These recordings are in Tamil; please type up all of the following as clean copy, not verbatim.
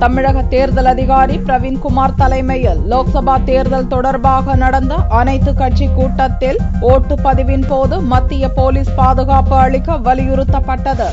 தமிழக தேர்தல் அதிகாரி பிரவீன்குமார் தலைமையில் லோக்சபா தேர்தல் தொடர்பாக நடந்த அனைத்து கட்சி கூட்டத்தில் ஓட்டுப்பதிவின் போது மத்திய போலீஸ் பாதுகாப்பு அளிக்க வலியுறுத்தப்பட்டது.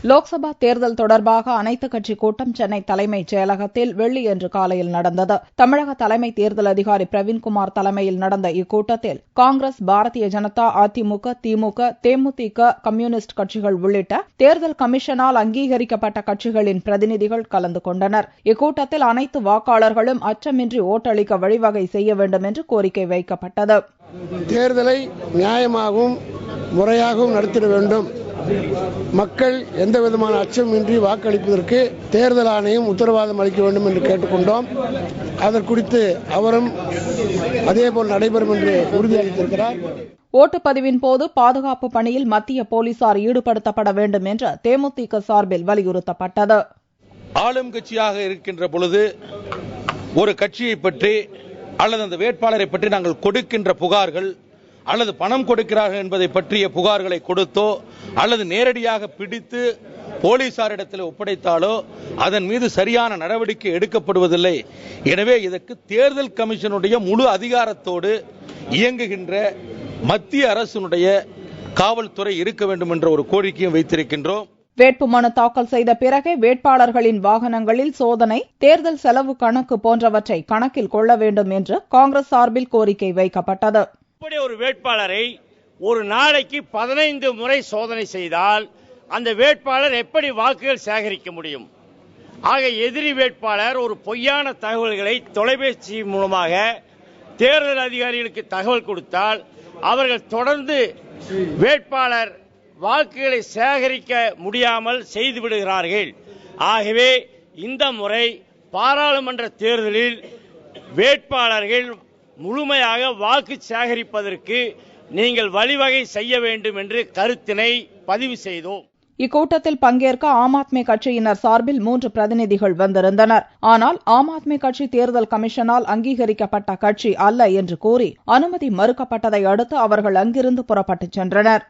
லோக்சபா தேர்தல் தொடர்பாக அனைத்து கட்சி கூட்டம் சென்னை தலைமைச் செயலகத்தில் வெள்ளியன்று காலையில் நடந்தது. தமிழக தலைமை தேர்தல் அதிகாரி பிரவீன்குமார் தலைமையில் நடந்த இக்கூட்டத்தில் காங்கிரஸ், பாரதிய ஜனதா, அதிமுக, திமுக, தேமுதிக, கம்யூனிஸ்ட் கட்சிகள் உள்ளிட்ட தேர்தல் கமிஷனால் அங்கீகரிக்கப்பட்ட கட்சிகளின் பிரதிநிதிகள் கலந்து கொண்டனர். இக்கூட்டத்தில் அனைத்து வாக்காளர்களும் அச்சமின்றி ஓட்டளிக்க வழிவகை செய்ய வேண்டும் என்று கோரிக்கை வைக்கப்பட்டது. தேர்தலை நியாயமாகவும் முறையாகவும் நடத்திட வேண்டும். மக்கள் எந்தவிதமான அச்சமின்றி வாக்களிப்பதற்கு தேர்தல் ஆணையம் உத்தரவாதம் அளிக்க வேண்டும் என்று கேட்டுக்கொண்டோம். அதற்குறித்து அவரும் அதேபோல் நடைபெறும் என்று உறுதியளித்திருக்கிறார். ஓட்டுப்பதிவின் போது பாதுகாப்பு பணியில் மத்திய போலீசார் ஈடுபடுத்தப்பட வேண்டும் என்று தேமுதிக சார்பில் வலியுறுத்தப்பட்டது. ஆளும் கட்சியாக இருக்கின்ற பொழுது ஒரு கட்சியை பற்றி அல்லது அந்த வேட்பாளரை பற்றி நாங்கள் கொடுக்கின்ற புகார்கள் அல்லது பணம் கொடுக்கிறார்கள் என்பதை பற்றிய புகார்களை கொடுத்தோ அல்லது நேரடியாக பிடித்து போலீசாரிடத்தில் ஒப்படைத்தாலோ அதன் மீது சரியான நடவடிக்கை எடுக்கப்படுவதில்லை. எனவே இதற்கு தேர்தல் கமிஷனுடைய முழு அதிகாரத்தோடு இயங்குகின்ற மத்திய அரசினுடைய காவல்துறை இருக்க வேண்டும் என்ற ஒரு கோரிக்கையும் வைத்திருக்கின்றோம். வேட்புமனு தாக்கல் செய்த பிறகே வேட்பாளர்களின் வாகனங்களில் சோதனை, தேர்தல் செலவு கணக்கு போன்றவற்றை கணக்கில் கொள்ள வேண்டும் என்று காங்கிரஸ் சார்பில் கோரிக்கை வைக்கப்பட்டது. இப்படி ஒரு வேட்பாளரை ஒரு நாளைக்கு 15 முறை சோதனை செய்தால் அந்த வேட்பாளர் எப்படி வாக்குகள் சேகரிக்க முடியும்? ஆக எதிரி வேட்பாளர் ஒரு பொய்யான தகவல்களை தொலைபேசி மூலமாக தேர்தல் அதிகாரிகளுக்கு தகவல் கொடுத்தால் அவர்கள் தொடர்ந்து வேட்பாளர் வாக்குகளை சேகரிக்க முடியாமல் செய்துவிடுகிறார்கள். ஆகவே இந்த முறை பாராளுமன்ற தேர்தலில் வேட்பாளர்கள் முழுமையாக வாக்கு சேகரிப்பதற்கு நீங்கள் வழிவகை செய்ய வேண்டும் என்று கருத்தினை பதிவு செய்தோம். இக்கூட்டத்தில் பங்கேற்க ஆம் ஆத்மி கட்சியினர் சார்பில் 3 பிரதிநிதிகள் வந்திருந்தனர். ஆனால் ஆம் ஆத்மி கட்சி தேர்தல் கமிஷனால் அங்கீகரிக்கப்பட்ட கட்சி அல்ல என்று கூறி அனுமதி மறுக்கப்பட்டதை அடுத்து அவர்கள் அங்கிருந்து புறப்பட்டுச் சென்றனர்.